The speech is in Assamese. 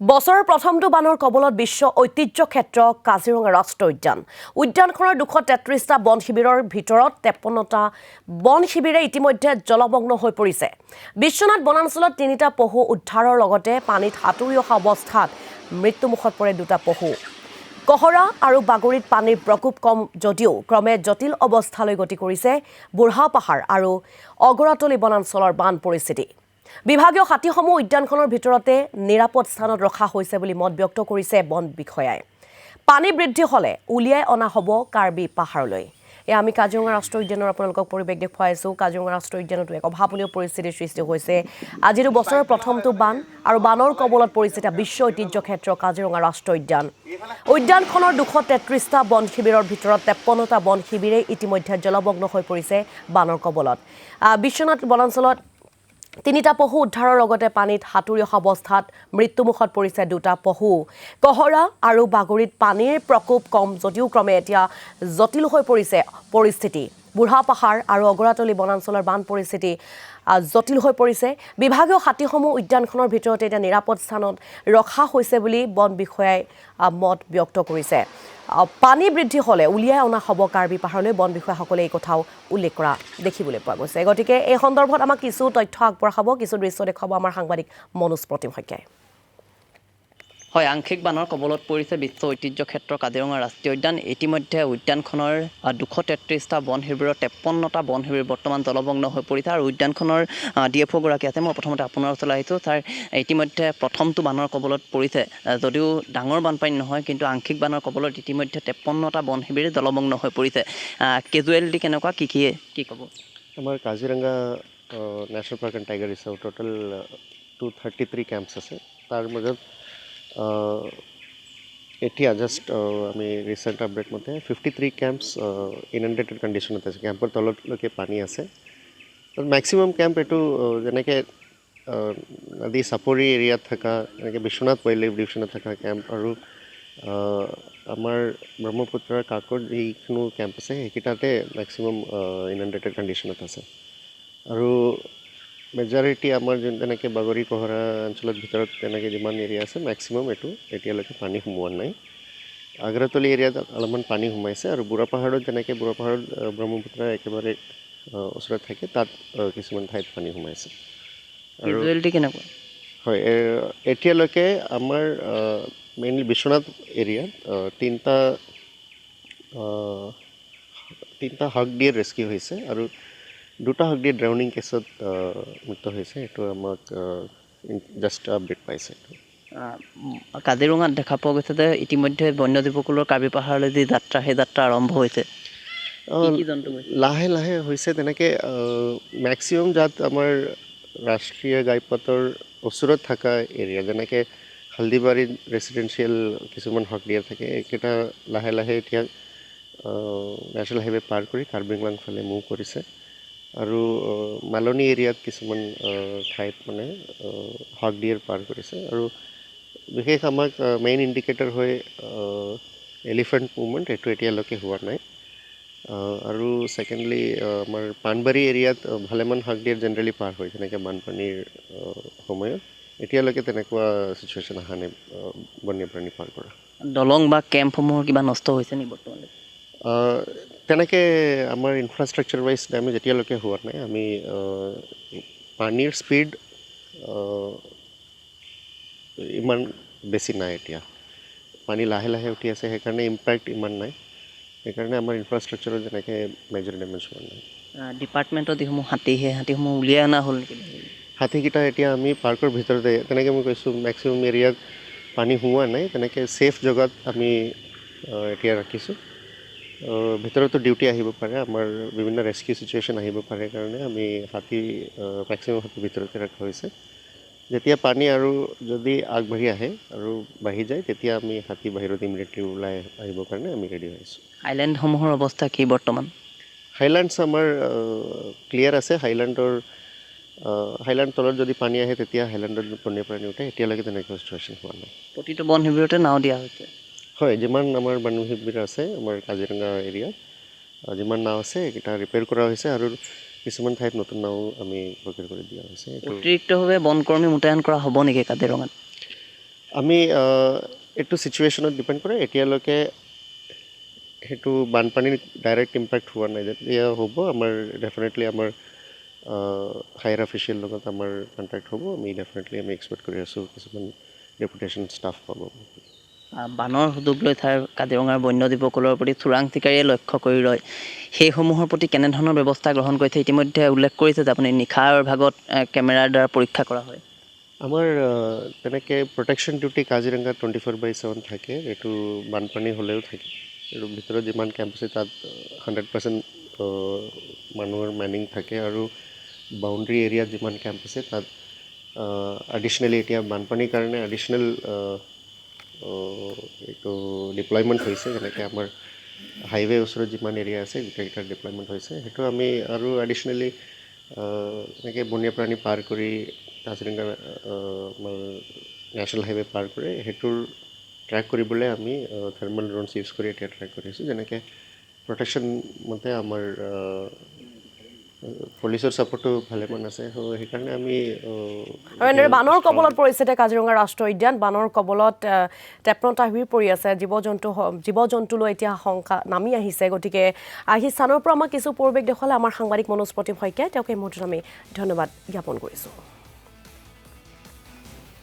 বছৰৰ প্ৰথমটো বানৰ কবলত বিশ্ব ঐতিহ্য ক্ষেত্ৰ কাজিৰঙা ৰাষ্ট্ৰীয় উদ্যান। উদ্যানখনৰ 233টা বন শিবিৰৰ ভিতৰত 53টা বন শিবিৰে ইতিমধ্যে জলমগ্ন হৈ পৰিছে। বিশ্বনাথ বনাঞ্চলত 3টা পহু উদ্ধাৰৰ লগতে পানীত সাঁতুৰি অহা অৱস্থাত মৃত্যুমুখত পৰে 2টা পহু। কহৰা আৰু বাগৰিত পানীৰ প্ৰকোপ কম যদিও ক্ৰমে জটিল অৱস্থালৈ গতি কৰিছে বুঢ়া পাহাৰ আৰু অগৰাতলি বনাঞ্চলৰ বান পৰিস্থিতি। বিভাগীয় হাতীসমূহ উদ্যানখনৰ ভিতৰতে নিৰাপদ স্থানত ৰখা হৈছে বুলি মত ব্যক্ত কৰিছে বন বিষয়াই। পানী বৃদ্ধি হ'লে উলিয়াই অনা হ'ব কাৰ্বি পাহাৰলৈ। আমি কাজিৰঙা ৰাষ্ট্ৰীয় উদ্যানৰ আপোনালোকক পৰিৱেশ দেখুৱাইছোঁ। কাজিৰঙা ৰাষ্ট্ৰীয় উদ্যানতো এক অভাৱনীয় পৰিস্থিতিৰ সৃষ্টি হৈছে। আজিৰো বছৰৰ প্ৰথমটো বান আৰু বানৰ কবলত পৰিছে বিশ্ব ঐতিহ্য ক্ষেত্ৰ কাজিৰঙা ৰাষ্ট্ৰীয় উদ্যান। উদ্যানখনৰ 233টা বন শিবিৰৰ ভিতৰত 53টা বন শিবিৰে ইতিমধ্যে জলমগ্ন হৈ পৰিছে বানৰ কবলত। বিশ্বনাথ বনাঞ্চলত 3টা পহু উদ্ধাৰৰ লগতে পানীত সাঁতুৰি অহা অৱস্থাত মৃত্যুমুখত পৰিছে 2টা পহু। কহৰা আৰু বাগৰিত পানীৰ প্ৰকোপ কম যদিও ক্ৰমে এতিয়া জটিল হৈ পৰিছে পৰিস্থিতি। বুঢ়া পাহাৰ আৰু অগৰাতলি বনাঞ্চলৰ বান পৰিস্থিতি জটিল হৈ পৰিছে। বিভাগীয় হাতীসমূহ উদ্যানখনৰ ভিতৰতে এতিয়া নিৰাপদ স্থানত ৰখা হৈছে বুলি বন বিষয়াই মত ব্যক্ত কৰিছে। পানী বৃদ্ধি হ'লে উলিয়াই অনা হ'ব কাৰ্বি পাহাৰলৈ। বন বিষয়াসকলে এই কথাও উল্লেখ কৰা দেখিবলৈ পোৱা গৈছে। গতিকে এই সন্দৰ্ভত আমাক কিছু তথ্য আগবঢ়াব, কিছু দৃশ্য দেখুৱাব আমাৰ সাংবাদিক মনোজ প্ৰতিম শইকীয়াই। হয়, আংশিক বানৰ কবলত পৰিছে বিশ্ব ঐতিহ্য ক্ষেত্ৰ কাজিৰঙা ৰাষ্ট্ৰীয় উদ্যান। ইতিমধ্যে উদ্যানখনৰ 233টা বন শিবিৰৰ 53টা বন শিবিৰ বৰ্তমান জলমগ্ন হৈ পৰিছে আৰু উদ্যানখনৰ DFO গৰাকী আছে। মই প্ৰথমতে আপোনাৰ ওচৰলৈ আহিছোঁ। ছাৰ, ইতিমধ্যে প্ৰথমটো বানৰ কবলত পৰিছে, যদিও ডাঙৰ বানপানী নহয়, কিন্তু আংশিক বানৰ কবলত ইতিমধ্যে 53টা বন শিবিৰে জলমগ্ন হৈ পৰিছে। কেজুৱেলিটি কেনেকুৱা, কি ক'ব? আমাৰ Kaziranga national park and tiger reserve total 233 camps আছে। তাৰ মাজত এতিয়া জাষ্ট আমি ৰিচেণ্ট আপডেট মতে 53 কেম্পছ ইনণ্ডেটেড কণ্ডিশ্যনত আছে। কেম্পৰ তললৈকে পানী আছে। মেক্সিমাম কেম্প এইটো যেনেকৈ নদী চাপৰি এৰিয়াত থকা, এনেকৈ বিশ্বনাথ ৱাইল্ড লাইফ ডিভিশ্যনত থকা কেম্প আৰু আমাৰ ব্ৰহ্মপুত্ৰৰ কাষত যিখিনি কেম্প আছে সেইকেইটাতে মেক্সিমাম ইনণ্ডেটেড কণ্ডিশ্যনত আছে। আৰু মেজৰিটি আমাৰ তেনেকৈ বাগৰি কহৰা অঞ্চলৰ ভিতৰত তেনেকৈ যিমান এৰিয়া আছে মেক্সিমাম এইটো এতিয়ালৈকে পানী সোমোৱা নাই। আগ্ৰাতলি এৰিয়াত অলপমান পানী সোমাইছে আৰু বুঢ়া পাহাৰত যেনেকৈ বুঢ়া পাহাৰত ব্ৰহ্মপুত্ৰ একেবাৰে ওচৰত থাকে, তাত কিছুমান ঠাইত পানী সোমাইছে। আৰু কেনেকুৱা? হয়, এতিয়ালৈকে আমাৰ মেইনলি বিশ্বনাথ এৰিয়াত তিনিটা হাক দিয়ে ৰেস্কিউ হৈছে আৰু 2টা হাক দিয়ে ড্ৰাউনিং কেছত মৃত্যু হৈছে। এইটো আমাক জাষ্ট আপডেট পাইছে। কাজিৰঙাত দেখা পোৱা গৈছে যে ইতিমধ্যে বন্যজীৱকুলৰ কাৰ্বি পাহাৰলৈ যি যাত্ৰা, সেই যাত্ৰা আৰম্ভ হৈছে। লাহে লাহে হৈছে তেনেকৈ মেক্সিমাম জাত আমাৰ ৰাষ্ট্ৰীয় ঘাইপথৰ ওচৰত থকা এৰিয়া, যেনেকৈ হালদিবাৰীত ৰেচিডেঞ্চিয়েল কিছুমান হক দিয়া থাকে, এইকেইটা লাহে লাহে এতিয়া নেশ্যনেল হাইৱে পাৰ কৰি কাৰ্বি আংলং ফালে মুভ কৰিছে। আৰু মালনী এৰিয়াত কিছুমান ঠাইত মানে হক ডিয়েৰ পাৰ কৰিছে। আৰু বিশেষ আমাক মেইন ইণ্ডিকেটৰ হৈ এলিফেণ্ট মুভমেণ্ট, এইটো এতিয়ালৈকে হোৱা নাই। আৰু ছেকেণ্ডলি আমাৰ পাণবাৰী এৰিয়াত ভালেমান হাক ডিয়েৰ জেনেৰেলি পাৰ হয়, যেনেকৈ বানপানীৰ সময়ত। এতিয়ালৈকে তেনেকুৱা চিচুৱেশ্যন অহা নাই বন্যপ্ৰাণী পাৰ কৰা। দলং বা কেম্পসমূহৰ কিবা নষ্ট হৈছে নেকি বৰ্তমান? তেনেকৈ আমাৰ ইনফ্ৰাষ্ট্ৰাকচাৰ ৱাইজ ডেমেজ এতিয়ালৈকে হোৱা নাই। আমি পানীৰ স্পীড ইমান বেছি নাই এতিয়া। পানী লাহে লাহে উঠি আছে, সেইকাৰণে ইম্পেক্ট ইমান নাই। সেইকাৰণে আমাৰ ইনফ্ৰাষ্ট্ৰাকচাৰত যেনেকৈ মেজৰ ডেমেজ হোৱা নাই। ডিপাৰ্টমেণ্টৰ যিসমূহ হাতী, সেই হাতীসমূহ উলিয়াই অনা হ'ল নেকি? হাতীকেইটা এতিয়া আমি পাৰ্কৰ ভিতৰতে, তেনেকৈ মই কৈছোঁ মেক্সিমাম এৰিয়াত পানী সোমোৱা নাই। তেনেকৈ ছেফ জেগাত আমি এতিয়া ৰাখিছোঁ। ভিতৰতো ডিউটি আহিব পাৰে, আমাৰ বিভিন্ন ৰেস্কিউ চিটুৱেশ্যন আহিব পাৰে কাৰণে আমি মেক্সিমাম হাতী ভিতৰতে ৰখা হৈছে। যেতিয়া পানী আৰু যদি আগবাঢ়ি আহে আৰু বাঢ়ি যায়, তেতিয়া আমি হাতী বাহিৰত ইমিডিয়েটলি ওলাই আহিবৰ কাৰণে আমি ৰেডি হৈ আছোঁ। হাইলেণ্ডসমূহৰ অৱস্থা কি বৰ্তমান? হাইলেণ্ডছ আমাৰ ক্লিয়াৰ আছে। হাইলেণ্ড তলত যদি পানী আহে তেতিয়া হাইলেণ্ডত বন্যপ্ৰাণী উঠে। এতিয়ালৈকে তেনেকুৱা চিটুৱেশ্যন হোৱা নাই। প্ৰতিটো বন শিবিৰতে নাও দিয়া হৈছে? হয়, যিমান আমাৰ বন শিবিৰ আছে আমাৰ কাজিৰঙা এৰিয়াত, যিমান নাও আছে এইকেইটা ৰিপেয়াৰ কৰা হৈছে আৰু কিছুমান ঠাইত নতুন নাও আমি প্ৰক্ৰিয়া কৰি দিয়া হৈছে। অতিৰিক্তভাৱে বনকৰ্মী মোতায়েন কৰা হ'ব নেকি কাজিৰঙাত? আমি এইটো চিটুৱেশ্যনত ডিপেণ্ড কৰে এতিয়ালৈকে সেইটো বানপানীৰ ডাইৰেক্ট ইম্পেক্ট হোৱা নাই যেতিয়া হ'ব আমাৰ ডেফিনেটলি আমাৰ হায়াৰ অফিচিয়েল লগত আমাৰ কণ্টেক্ট হ'ব আমি ডেফিনেটলি আমি এক্সপেক্ট কৰি আছোঁ কিছুমান ডেপুটেশ্যন ষ্টাফ পাব বানৰ সুযোগ লৈ ঠাইৰ কাজিৰঙাৰ বন্যজীৱসকলৰ প্ৰতি চোৰাং চিকাৰীয়ে লক্ষ্য কৰি ৰয় সেইসমূহৰ প্ৰতি কেনেধৰণৰ ব্যৱস্থা গ্ৰহণ কৰিছে ইতিমধ্যে উল্লেখ কৰিছে যে আপুনি নিশাৰ ভাগত কেমেৰাৰ দ্বাৰা পৰীক্ষা কৰা হয় আমাৰ তেনেকৈ প্ৰটেকশ্যন ডিউটি কাজিৰঙা 24/7 থাকে এইটো বানপানী হ'লেও থাকে আৰু ভিতৰত যিমান কেম্প আছে তাত 100% মানুহৰ মেনিং থাকে আৰু বাউণ্ডেৰী এৰিয়াত যিমান কেম্প আছে তাত এডিশ্যনেলি এতিয়া বানপানীৰ কাৰণে এডিশ্যনেল এইটো ডিপ্লয়মেণ্ট হৈছে যেনেকৈ আমাৰ হাইৱে ওচৰত যিমান এৰিয়া আছে গোটেইকেইটাৰ ডিপ্লয়মেণ্ট হৈছে সেইটো আমি আৰু এডিশ্যনেলি এনেকৈ বন্যপ্ৰাণী পাৰ কৰি কাজিৰঙা আমাৰ নেশ্যনেল হাইৱে পাৰ কৰে সেইটোৰ ট্ৰেক কৰিবলৈ আমি থাৰ্মেল ড্ৰোনছ ইউজ কৰি এতিয়া ট্ৰেক কৰি আছোঁ যেনেকৈ প্ৰটেকশ্যন মতে আমাৰ পুলিচৰ ছাপোৰ্টো ভালেমান আছে ত' সেইকাৰণে আমি আৰু এনেদৰে বানৰ কবলত পৰিছে এতিয়া কাজিৰঙা ৰাষ্ট্ৰীয় উদ্যান বানৰ কবলত 53টা হৈ পৰি আছে জীৱ জন্তুলৈ এতিয়া শংকা নামি আহিছে গতিকে আহি স্থানৰ পৰা আমাক কিছু পৰিৱেশ দেখুৱালে আমাৰ সাংবাদিক মনোজ প্ৰতিম শইকীয়াই তেওঁক এই মুহূৰ্তত আমি ধন্যবাদ জ্ঞাপন কৰিছোঁ